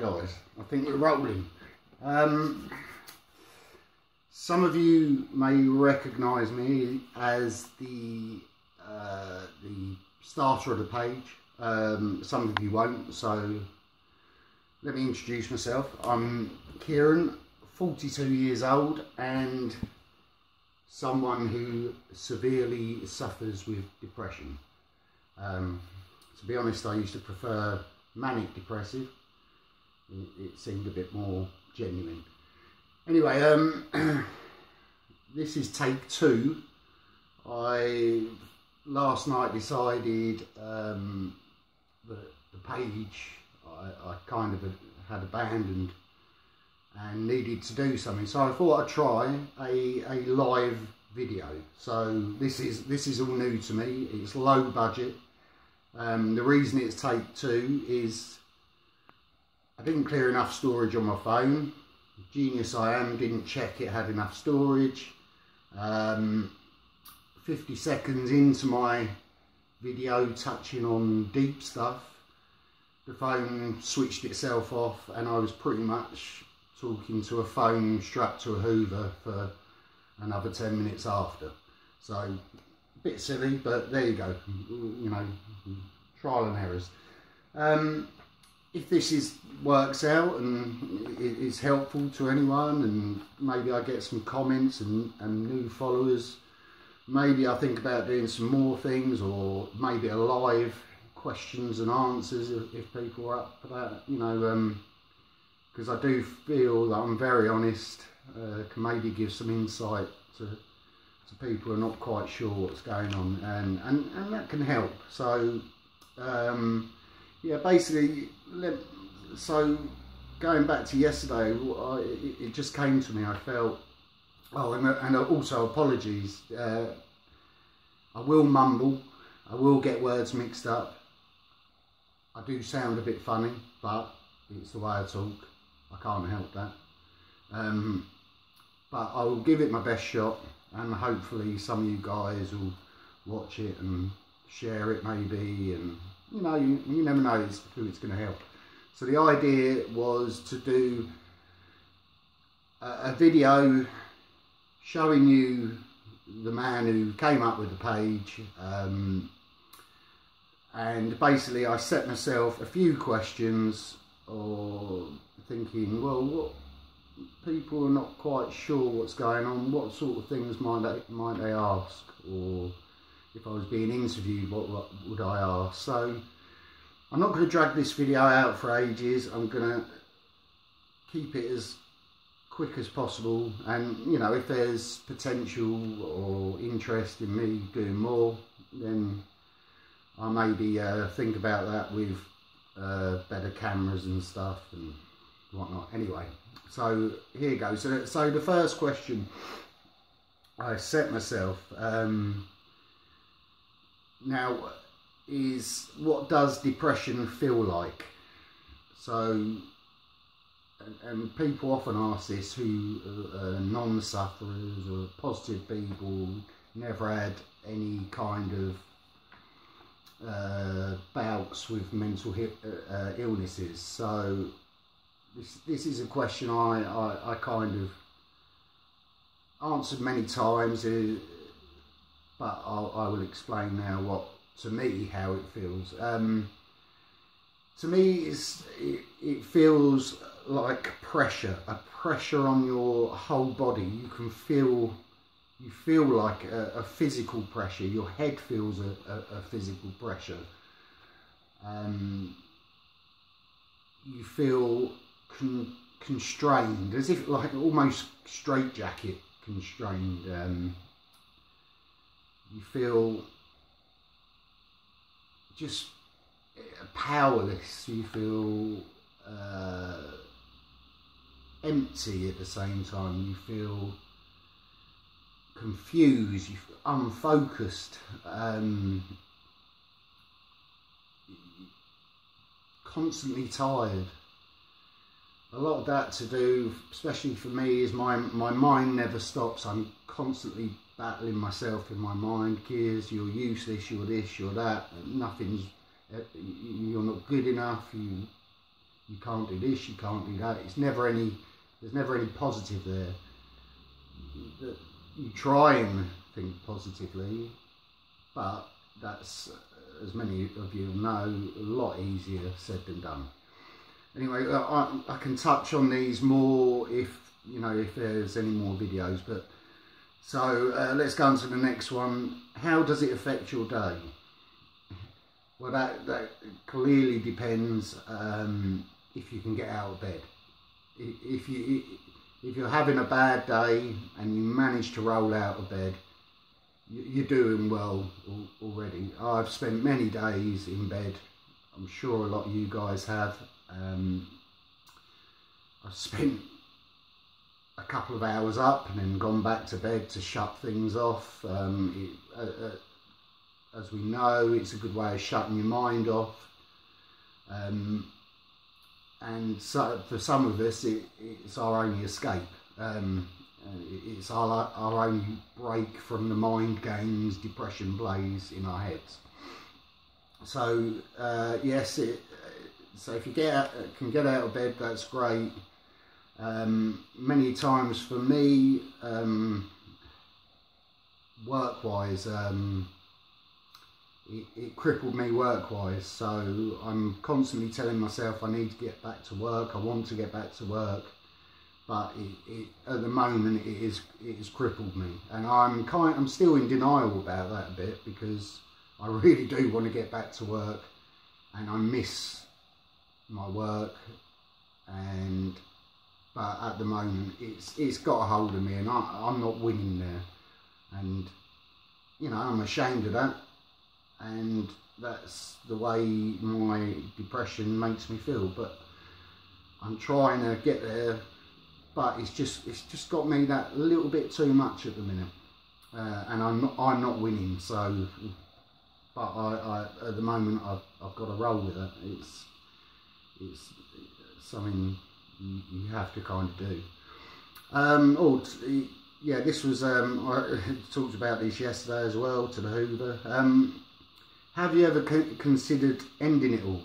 Right guys, I think we're rolling. Some of you may recognise me as the starter of the page. Some of you won't, so let me introduce myself. I'm Kieran, 42 years old and someone who severely suffers with depression. To be honest, I used to prefer manic depressive. It seemed a bit more genuine. Anyway, this is take 2. I last night decided that the page I kind of had abandoned and needed to do something, so I thought I'd try a live video. So this is all new to me. It's low budget. The reason it's take 2 is I didn't clear enough storage on my phone. Genius I am, didn't check it had enough storage. 50 seconds into my video touching on deep stuff, the phone switched itself off and I was pretty much talking to a phone strapped to a Hoover for another 10 minutes after. So a bit silly, but there you go, you know, trial and errors. If this works out and is helpful to anyone, and maybe I get some comments and new followers, maybe I think about doing some more things, or maybe a live questions and answers if people are up for that, you know, because I do feel that I'm very honest, can maybe give some insight to people who are not quite sure what's going on, and that can help. So yeah, basically, so going back to yesterday, it just came to me. I felt, oh, and also apologies. I will mumble, I will get words mixed up. I do sound a bit funny, but it's the way I talk. I can't help that. But I will give it my best shot, and hopefully some of you guys will watch it and share it maybe, and you know, you never know who it's going to help. So the idea was to do a video showing you the man who came up with the page, and basically I set myself a few questions, or thinking, well, what people are not quite sure what's going on, what sort of things might they ask, or if I was being interviewed, what would I ask? So I'm not going to drag this video out for ages. I'm going to keep it as quick as possible, and you know, if there's potential or interest in me doing more, then I maybe think about that with better cameras and stuff and whatnot. Anyway, so here goes. So the first question I set myself now is, what does depression feel like? So, and people often ask this who are non-sufferers or positive people, never had any kind of bouts with mental illnesses. So this is a question I kind of answered many times, but I will explain now what, to me, how it feels. To me, it feels like pressure, a pressure on your whole body. You feel like a physical pressure. Your head feels a physical pressure. You feel constrained, as if like almost straitjacket constrained. You feel just powerless. You feel empty at the same time. You feel confused, you feel unfocused, constantly tired. A lot of that to do, especially for me, is my mind never stops. I'm constantly battling myself in my mind. Gears, you're useless, you're this, you're that, nothing's, you're not good enough, you you can't do this, you can't do that. There's never any positive there. You try and think positively, but that's, as many of you know, a lot easier said than done. Anyway, I can touch on these more if there's any more videos. But so let's go on to the next one. How does it affect your day? Well, that clearly depends if you can get out of bed. If you're having a bad day and you manage to roll out of bed, you're doing well already. I've spent many days in bed. I'm sure a lot of you guys have. I've spent a couple of hours up and then gone back to bed to shut things off. As we know, it's a good way of shutting your mind off. And so for some of us, it's our only escape. It's our only break from the mind games depression plays in our heads. So yes, so if you can get out of bed, that's great. Many times for me, work-wise, it crippled me work-wise. So I'm constantly telling myself I need to get back to work. I want to get back to work. But at the moment it has crippled me, and I'm still in denial about that a bit, because I really do want to get back to work, and I miss my work, but at the moment it's got a hold of me, and I'm not winning there, and I'm ashamed of that, and that's the way my depression makes me feel. But I'm trying to get there. But it's just got me that little bit too much at the minute, and I'm not winning. So, but I at the moment I've got to roll with it. It's something you have to kind of do. Yeah, this was I talked about this yesterday as well to the Hoover. Have you ever considered ending it all?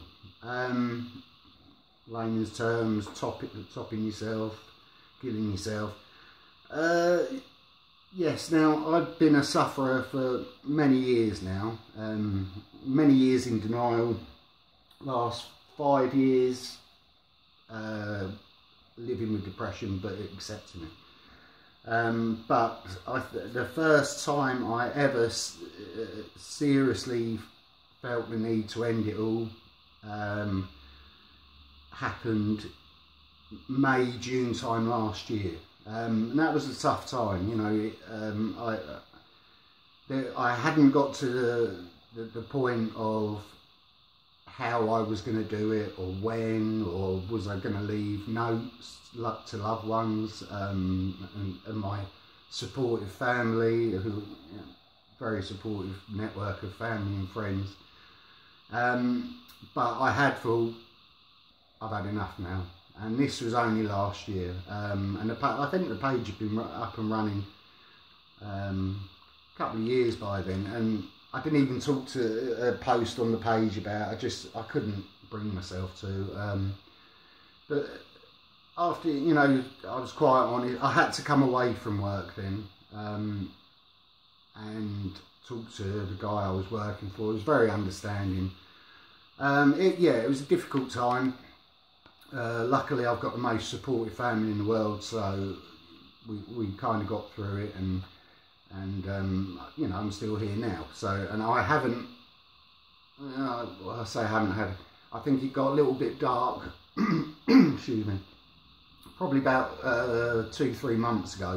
Layman's terms, topping yourself. Killing yourself. Yes, now I've been a sufferer for many years now, many years in denial, last 5 years living with depression but accepting it. But the first time I ever seriously felt the need to end it all happened May, June time last year, and that was a tough time. I hadn't got to the point of how I was going to do it, or when, or was I going to leave notes to loved ones, and my supportive family, who very supportive network of family and friends. But I had thought, I've had enough now. And this was only last year, and I think the page had been up and running a couple of years by then, and I didn't even talk to a post on the page about it. I couldn't bring myself to. But after, I was quite honest. I had to come away from work then, and talk to the guy I was working for. He was very understanding. It was a difficult time. Luckily, I've got the most supportive family in the world, so we kind of got through it, and I'm still here now. So, and I haven't. I say I haven't had. I think it got a little bit dark. Excuse me. Probably about 2-3 months ago,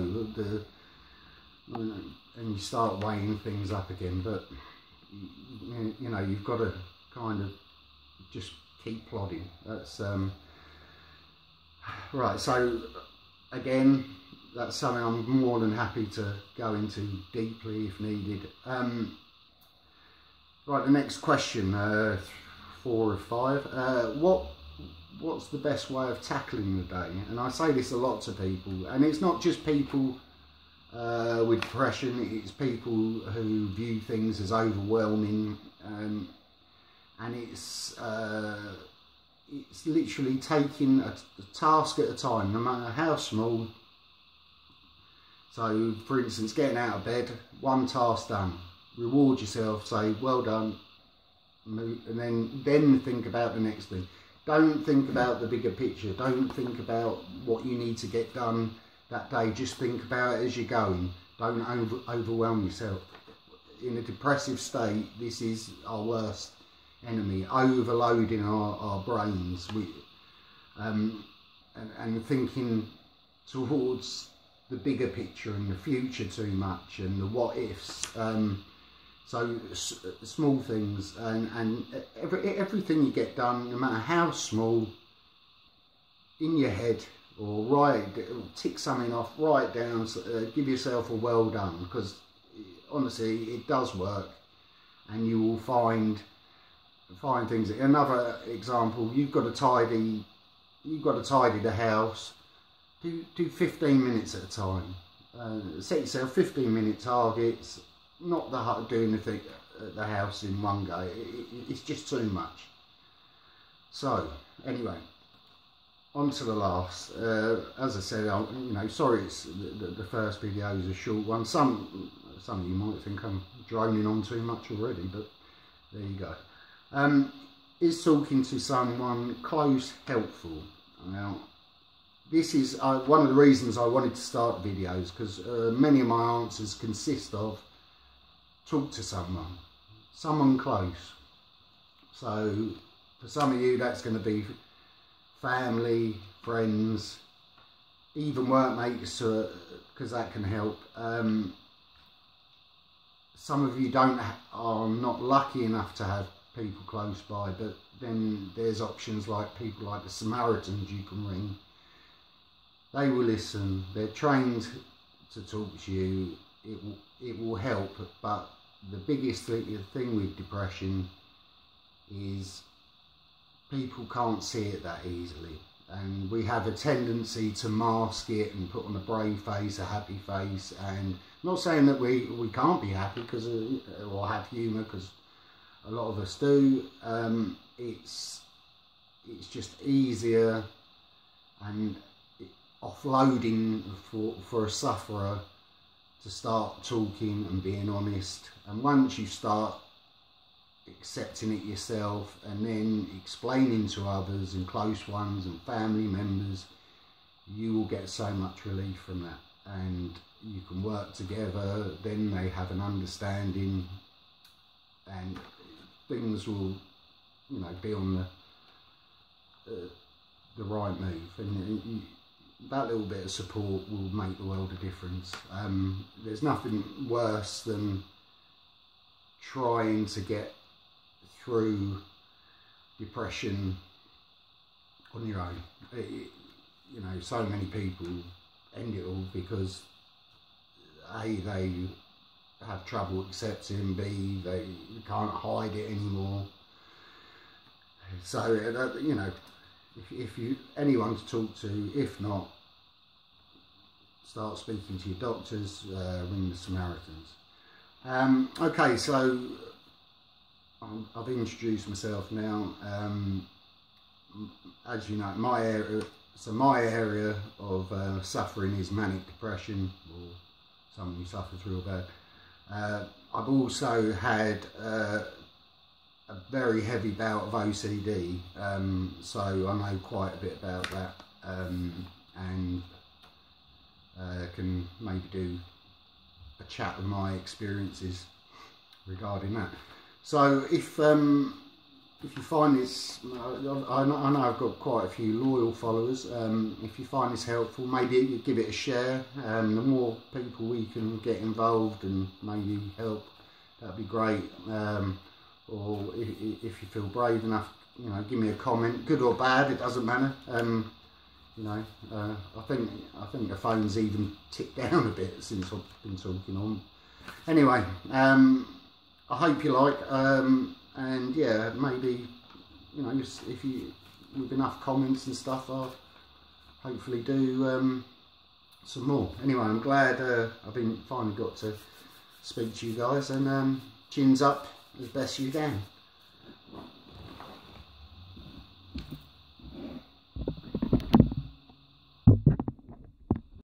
and you start weighing things up again. But you've got to kind of just keep plodding. That's right. So again, that's something I'm more than happy to go into deeply if needed. Right, the next question, 4 of 5. What's the best way of tackling the day? And I say this a lot to people, and it's not just people with depression, it's people who view things as overwhelming, and it's it's literally taking a task at a time, no matter how small. So, for instance, getting out of bed, one task done. Reward yourself, say, well done, and then think about the next thing. Don't think about the bigger picture. Don't think about what you need to get done that day. Just think about it as you're going. Don't overwhelm yourself. In a depressive state, this is our worst enemy, overloading our brains and thinking towards the bigger picture and the future too much and the what ifs. So small things and everything you get done, no matter how small, in your head, or tick something off, write down, give yourself a well done, because honestly it does work, and you will find things. Another example, you've got to tidy the house. Do 15 minutes at a time. Set yourself 15-minute targets. Not doing the thing at the house in one go. It's just too much. So anyway, on to the last. As I said, sorry, it's the first video is a short one. Some of you might think I'm droning on too much already, but there you go. Is talking to someone close helpful? Now, this is one of the reasons I wanted to start videos, because many of my answers consist of talk to someone close. So for some of you, that's going to be family, friends, even workmates, because that can help. Some of you are not lucky enough to have people close by, but then there's options like people like the Samaritans you can ring. They will listen. They're trained to talk to you. It will help. But the biggest thing with depression is people can't see it that easily, and we have a tendency to mask it and put on a brave face, a happy face. And I'm not saying that we can't be happy or have humour, because a lot of us do. It's just easier and offloading for a sufferer to start talking and being honest. And once you start accepting it yourself and then explaining to others and close ones and family members, you will get so much relief from that, and you can work together. Then they have an understanding, and things will, be on the right move. And that little bit of support will make the world a difference. There's nothing worse than trying to get through depression on your own. So many people end it all because A, they have trouble accepting, B, they can't hide it anymore. So, if anyone to talk to, if not, start speaking to your doctors, ring the Samaritans. Okay, so I've introduced myself now. As you know, my area of suffering is manic depression, or someone who suffers real bad. I've also had a very heavy bout of OCD, so I know quite a bit about that, and can maybe do a chat of my experiences regarding that. So if you find this, I know I've got quite a few loyal followers. If you find this helpful, maybe you give it a share. The more people we can get involved and maybe help, that'd be great. Or if you feel brave enough, give me a comment, good or bad, it doesn't matter. I think the phone's even ticked down a bit since I've been talking on. Anyway, I hope you like, and yeah, maybe, if you, with enough comments and stuff, I'll hopefully do some more. Anyway, I'm glad I've finally got to speak to you guys, and chins up as best you can.